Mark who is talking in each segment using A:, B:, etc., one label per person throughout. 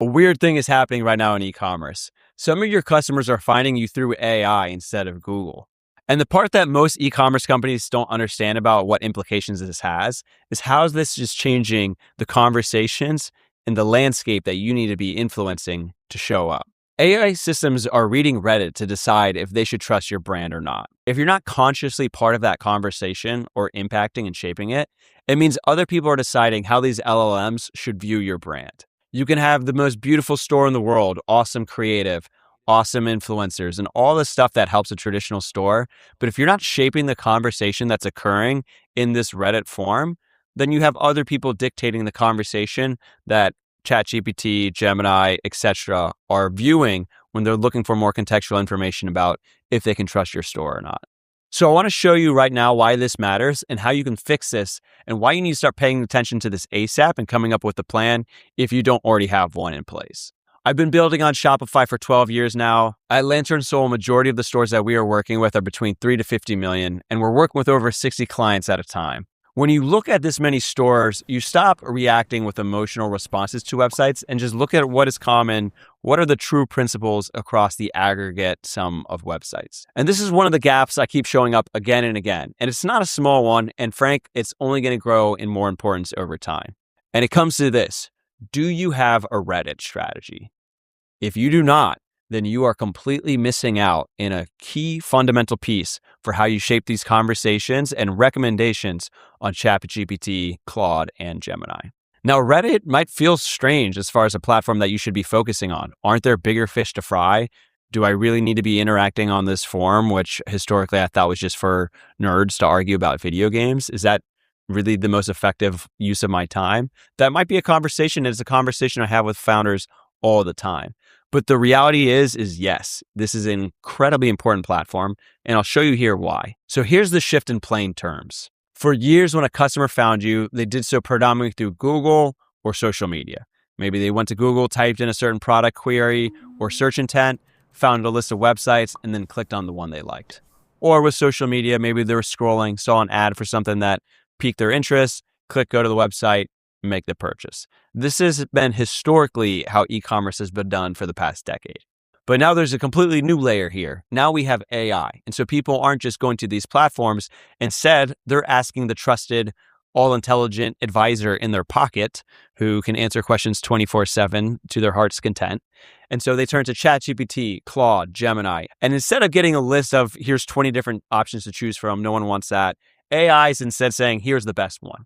A: A weird thing is happening right now in e-commerce. Some of your customers are finding you through AI instead of Google. And the part that most e-commerce companies don't understand about what implications this has is how this is changing the conversations and the landscape that you need to be influencing to show up. AI systems are reading Reddit to decide if they should trust your brand or not. If you're not consciously part of that conversation or impacting and shaping it, it means other people are deciding how these LLMs should view your brand. You can have the most beautiful store in the world, awesome creative, awesome influencers, and all the stuff that helps a traditional store. But if you're not shaping the conversation that's occurring in this Reddit form, then you have other people dictating the conversation that ChatGPT, Gemini, etc. are viewing when they're looking for more contextual information about if they can trust your store or not. So I want to show you right now why this matters and how you can fix this and why you need to start paying attention to this ASAP and coming up with a plan if you don't already have one in place. I've been building on Shopify for 12 years now. At Lantern Soul, a majority of the stores that we are working with are between 3 to 50 million, and we're working with over 60 clients at a time. When you look at this many stores, you stop reacting with emotional responses to websites and just look at what is common, what are the true principles across the aggregate sum of websites. And this is one of the gaps I keep showing up again and again. And it's not a small one, and Frank, it's only going to grow in more importance over time. And it comes to this: do you have a Reddit strategy? If you do not, then you are completely missing out in a key fundamental piece for how you shape these conversations and recommendations on ChatGPT, Claude, and Gemini. Now, Reddit might feel strange as far as a platform that you should be focusing on. Aren't there bigger fish to fry? Do I really need to be interacting on this forum, which historically I thought was just for nerds to argue about video games? Is that really the most effective use of my time? That might be a conversation. It's a conversation I have with founders all the time. But the reality is yes, this is an incredibly important platform, and I'll show you here why. So here's the shift in plain terms. For years, when a customer found you, they did so predominantly through Google or social media. Maybe they went to Google, typed in a certain product query or search intent, found a list of websites, and then clicked on the one they liked. Or with social media, maybe they were scrolling, saw an ad for something that piqued their interest, click go to the website, make the purchase. This has been historically how e-commerce has been done for the past decade. But now there's a completely new layer here. Now we have AI. And so people aren't just going to these platforms. Instead, they're asking the trusted, all-intelligent advisor in their pocket who can answer questions 24/7 to their heart's content. And so they turn to ChatGPT, Claude, Gemini. And instead of getting a list of here's 20 different options to choose from, no one wants that. AI is instead saying, here's the best one.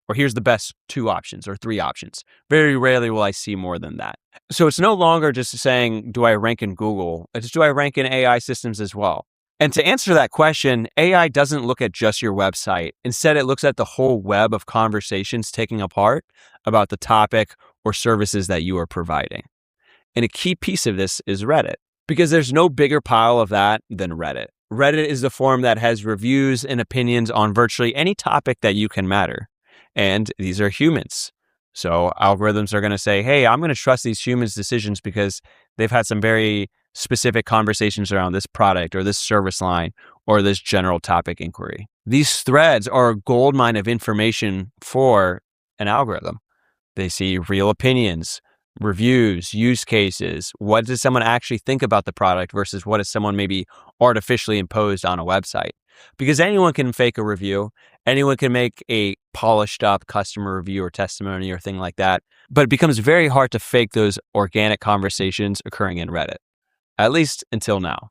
A: Or here's the best 2 options or 3 options. Very rarely will I see more than that. So it's no longer just saying, do I rank in Google? It's do I rank in AI systems as well? And to answer that question, AI doesn't look at just your website. Instead, it looks at the whole web of conversations taking apart about the topic or services that you are providing. And a key piece of this is Reddit, because there's no bigger pile of that than Reddit. Reddit is the forum that has reviews and opinions on virtually any topic that you can matter. And these are humans. So algorithms are going to say, hey, I'm going to trust these humans' decisions because they've had some very specific conversations around this product or this service line or this general topic inquiry. These threads are a goldmine of information for an algorithm. They see real opinions, reviews, use cases. What does someone actually think about the product versus what is someone maybe artificially imposed on a website? Because anyone can fake a review. Anyone can make a polished up customer review or testimony or thing like that. But it becomes very hard to fake those organic conversations occurring in Reddit, at least until now.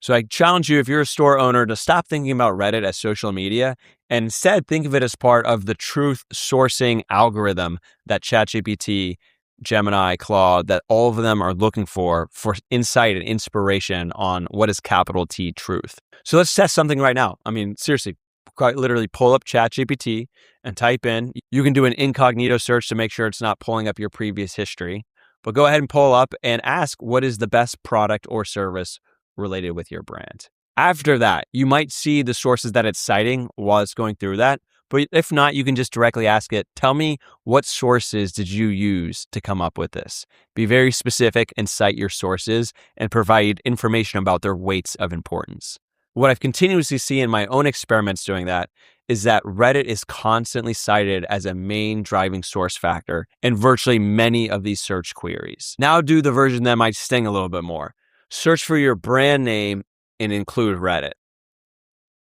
A: So I challenge you, if you're a store owner, to stop thinking about Reddit as social media and instead think of it as part of the truth sourcing algorithm that ChatGPT, Gemini, Claude, that all of them are looking for insight and inspiration on what is capital T truth. So let's test something right now. I mean, seriously, quite literally pull up ChatGPT and type in. You can do an incognito search to make sure it's not pulling up your previous history. But go ahead and pull up and ask what is the best product or service related with your brand. After that, you might see the sources that it's citing while it's going through that. But if not, you can just directly ask it, tell me what sources did you use to come up with this? Be very specific and cite your sources and provide information about their weights of importance. What I've continuously seen in my own experiments doing that is that Reddit is constantly cited as a main driving source factor in virtually many of these search queries. Now do the version that might sting a little bit more. Search for your brand name and include Reddit.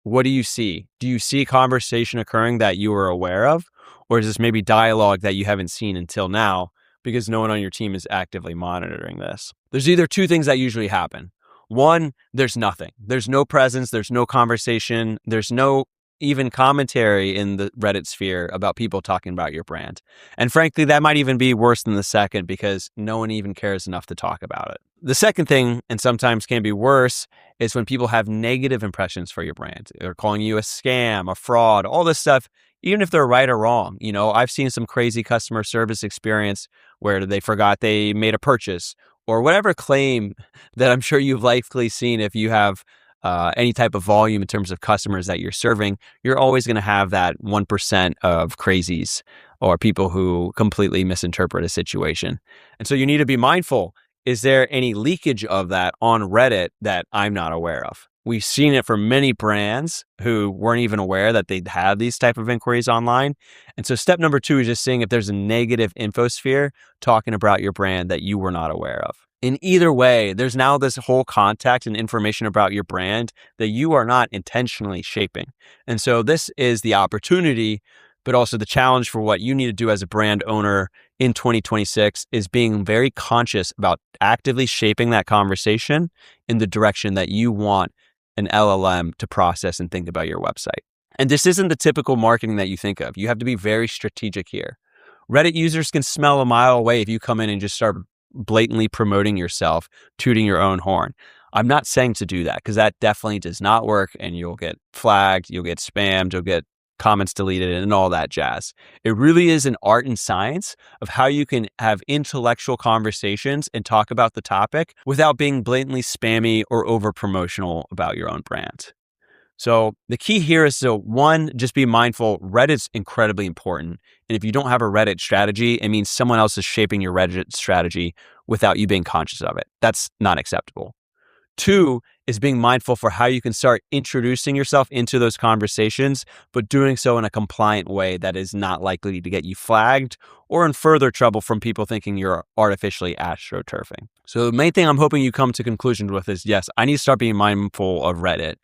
A: What do you see? Do you see conversation occurring that you are aware of? Or is this maybe dialogue that you haven't seen until now because no one on your team is actively monitoring this? There's either two things that usually happen. One, there's nothing. There's no presence. There's no conversation. There's no even commentary in the Reddit sphere about people talking about your brand. And frankly, that might even be worse than the second because no one even cares enough to talk about it. The second thing, and sometimes can be worse, is when people have negative impressions for your brand. They're calling you a scam, a fraud, all this stuff, even if they're right or wrong. I've seen some crazy customer service experience where they forgot they made a purchase or whatever claim that I'm sure you've likely seen if you have any type of volume in terms of customers that you're serving. You're always going to have that 1% of crazies or people who completely misinterpret a situation. And so you need to be mindful. Is there any leakage of that on Reddit that I'm not aware of? We've seen it for many brands who weren't even aware that they'd have these type of inquiries online. And so step number 2 is just seeing if there's a negative infosphere talking about your brand that you were not aware of. In either way, there's now this whole context and information about your brand that you are not intentionally shaping. And so this is the opportunity, but also the challenge for what you need to do as a brand owner in 2026 is being very conscious about actively shaping that conversation in the direction that you want an LLM to process and think about your website. And this isn't the typical marketing that you think of. You have to be very strategic here. Reddit users can smell a mile away if you come in and just start blatantly promoting yourself, tooting your own horn. I'm not saying to do that because that definitely does not work and you'll get flagged, you'll get spammed, you'll get comments deleted and all that jazz. It really is an art and science of how you can have intellectual conversations and talk about the topic without being blatantly spammy or over promotional about your own brand. So the key here is to, one, just be mindful. Reddit's incredibly important. And if you don't have a Reddit strategy, it means someone else is shaping your Reddit strategy without you being conscious of it. That's not acceptable. 2 is being mindful for how you can start introducing yourself into those conversations, but doing so in a compliant way that is not likely to get you flagged or in further trouble from people thinking you're artificially astroturfing. So the main thing I'm hoping you come to conclusions with is, yes, I need to start being mindful of Reddit.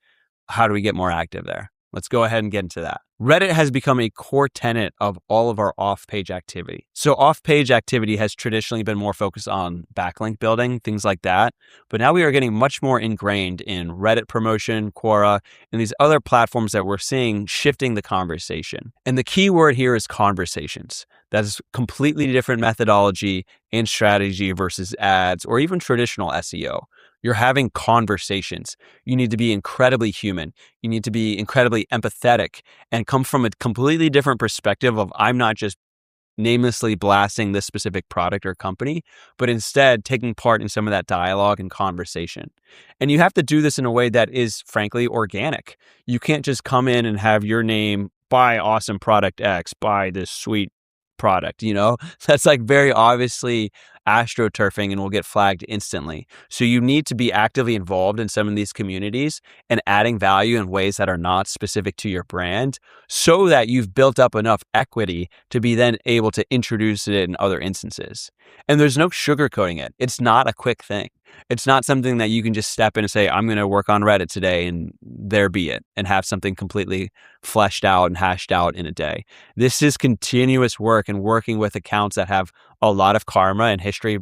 A: How do we get more active there? Let's go ahead and get into that. Reddit has become a core tenet of all of our off-page activity. So off-page activity has traditionally been more focused on backlink building, things like that. But now we are getting much more ingrained in Reddit promotion, Quora, and these other platforms that we're seeing shifting the conversation. And the key word here is conversations. That is completely different methodology and strategy versus ads or even traditional SEO. You're having conversations. You need to be incredibly human. You need to be incredibly empathetic and come from a completely different perspective of I'm not just namelessly blasting this specific product or company, but instead taking part in some of that dialogue and conversation. And you have to do this in a way that is frankly organic. You can't just come in and have your name, buy awesome product X, buy this sweet product, that's like very obviously astroturfing and will get flagged instantly. So you need to be actively involved in some of these communities and adding value in ways that are not specific to your brand so that you've built up enough equity to be then able to introduce it in other instances. And there's no sugarcoating it. It's not a quick thing. It's not something that you can just step in and say, I'm going to work on Reddit today and there be it, and have something completely fleshed out and hashed out in a day. This is continuous work and working with accounts that have a lot of karma and history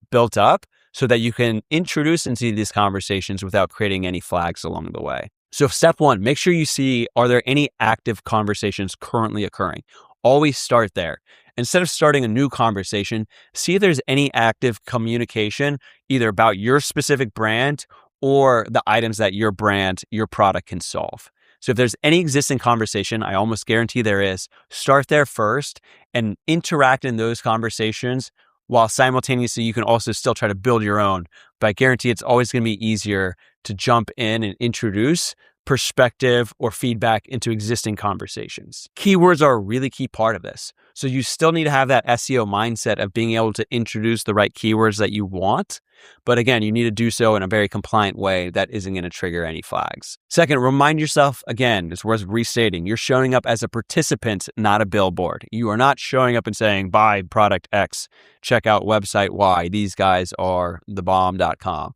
A: built up so that you can introduce into these conversations without creating any flags along the way. So step 1, make sure you see, are there any active conversations currently occurring? Always start there. Instead of starting a new conversation, see if there's any active communication either about your specific brand or the items that your brand, your product can solve. So if there's any existing conversation, I almost guarantee there is, start there first and interact in those conversations while simultaneously you can also still try to build your own. But I guarantee it's always going to be easier to jump in and introduce perspective, or feedback into existing conversations. Keywords are a really key part of this. So you still need to have that SEO mindset of being able to introduce the right keywords that you want. But again, you need to do so in a very compliant way that isn't going to trigger any flags. Second, remind yourself, again, it's worth restating, you're showing up as a participant, not a billboard. You are not showing up and saying, buy product X, check out website Y, these guys are thebomb.com.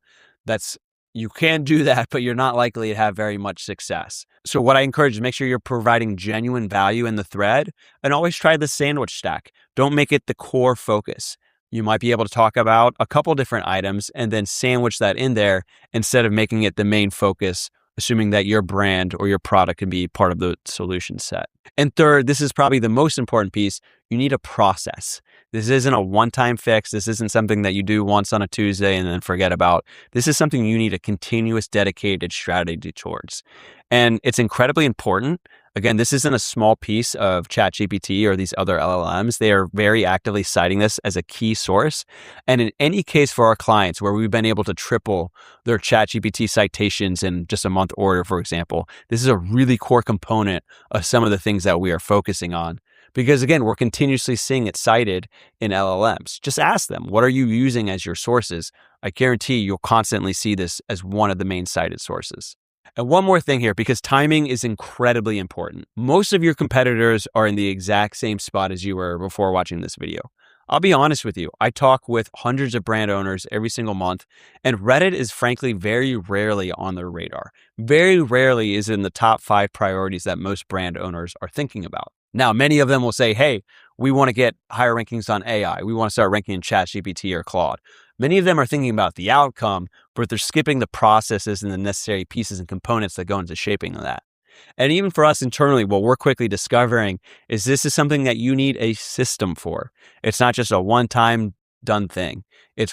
A: You can do that, but you're not likely to have very much success. So what I encourage is make sure you're providing genuine value in the thread, and always try the sandwich stack. Don't make it the core focus. You might be able to talk about a couple different items and then sandwich that in there instead of making it the main focus, assuming that your brand or your product can be part of the solution set. And third, this is probably the most important piece, you need a process. This isn't a one-time fix. This isn't something that you do once on a Tuesday and then forget about. This is something you need a continuous, dedicated strategy towards. And it's incredibly important. Again, this isn't a small piece of ChatGPT or these other LLMs. They are very actively citing this as a key source. And in any case for our clients where we've been able to triple their ChatGPT citations in just a month order, for example, this is a really core component of some of the things that we are focusing on. Because again, we're continuously seeing it cited in LLMs. Just ask them, what are you using as your sources? I guarantee you'll constantly see this as one of the main cited sources. And one more thing here, because timing is incredibly important. Most of your competitors are in the exact same spot as you were before watching this video. I'll be honest with you, I talk with hundreds of brand owners every single month, and Reddit is frankly very rarely on their radar. Very rarely is in the top 5 priorities that most brand owners are thinking about. Now, many of them will say, hey, we want to get higher rankings on AI. We want to start ranking in ChatGPT or Claude. Many of them are thinking about the outcome, but they're skipping the processes and the necessary pieces and components that go into shaping that. And even for us internally, what we're quickly discovering is this is something that you need a system for. It's not just a one-time done thing.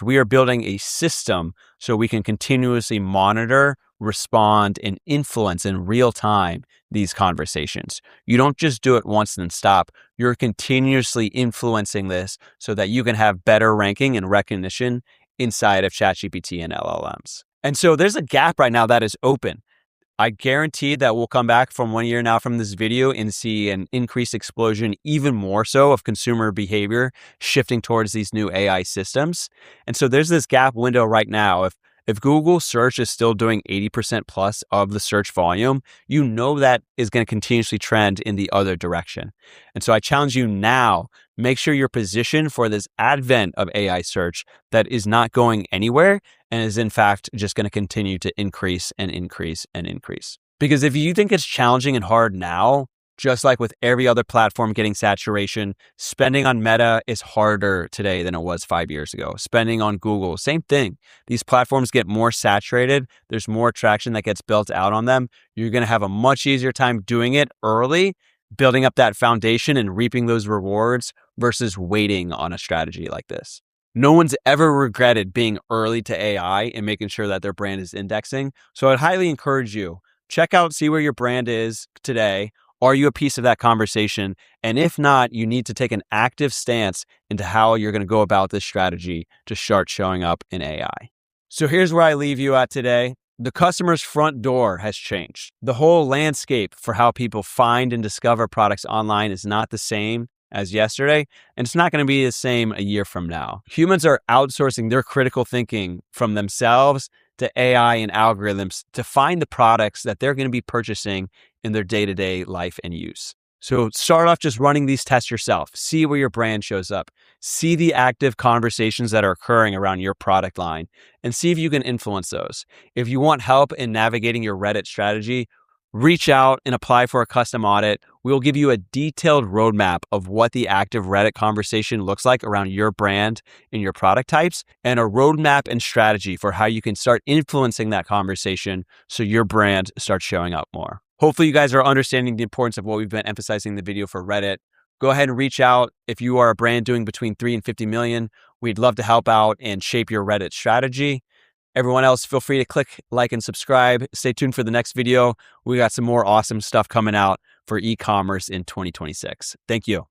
A: We are building a system so we can continuously monitor, respond, and influence in real time these conversations. You don't just do it once and then stop. You're continuously influencing this so that you can have better ranking and recognition inside of ChatGPT and LLMs. And so there's a gap right now that is open. I guarantee that we'll come back from 1 year now from this video and see an increased explosion, even more so, of consumer behavior shifting towards these new AI systems. And so there's this gap window right now. If Google search is still doing 80% plus of the search volume, you know that is going to continuously trend in the other direction. And so I challenge you now, make sure you're positioned for this advent of AI search that is not going anywhere and is in fact just going to continue to increase and increase and increase. Because if you think it's challenging and hard now, just like with every other platform getting saturation, spending on Meta is harder today than it was 5 years ago. Spending on Google, same thing. These platforms get more saturated. There's more traction that gets built out on them. You're going to have a much easier time doing it early, building up that foundation and reaping those rewards versus waiting on a strategy like this. No one's ever regretted being early to AI and making sure that their brand is indexing. So I'd highly encourage you, check out, see where your brand is today. Are you a piece of that conversation? And if not, you need to take an active stance into how you're going to go about this strategy to start showing up in AI. So here's where I leave you at today. The customer's front door has changed. The whole landscape for how people find and discover products online is not the same as yesterday, and it's not going to be the same a year from now. Humans are outsourcing their critical thinking from themselves to AI and algorithms to find the products that they're going to be purchasing in their day-to-day life and use. So start off just running these tests yourself. See where your brand shows up. See the active conversations that are occurring around your product line and see if you can influence those. If you want help in navigating your Reddit strategy, reach out and apply for a custom audit. We'll give you a detailed roadmap of what the active Reddit conversation looks like around your brand and your product types, and a roadmap and strategy for how you can start influencing that conversation so your brand starts showing up more. Hopefully you guys are understanding the importance of what we've been emphasizing in the video for Reddit. Go ahead and reach out if you are a brand doing between 3 and 50 million. We'd love to help out and shape your Reddit strategy. Everyone else, feel free to click like and subscribe. Stay tuned for the next video. We got some more awesome stuff coming out for e-commerce in 2026. Thank you.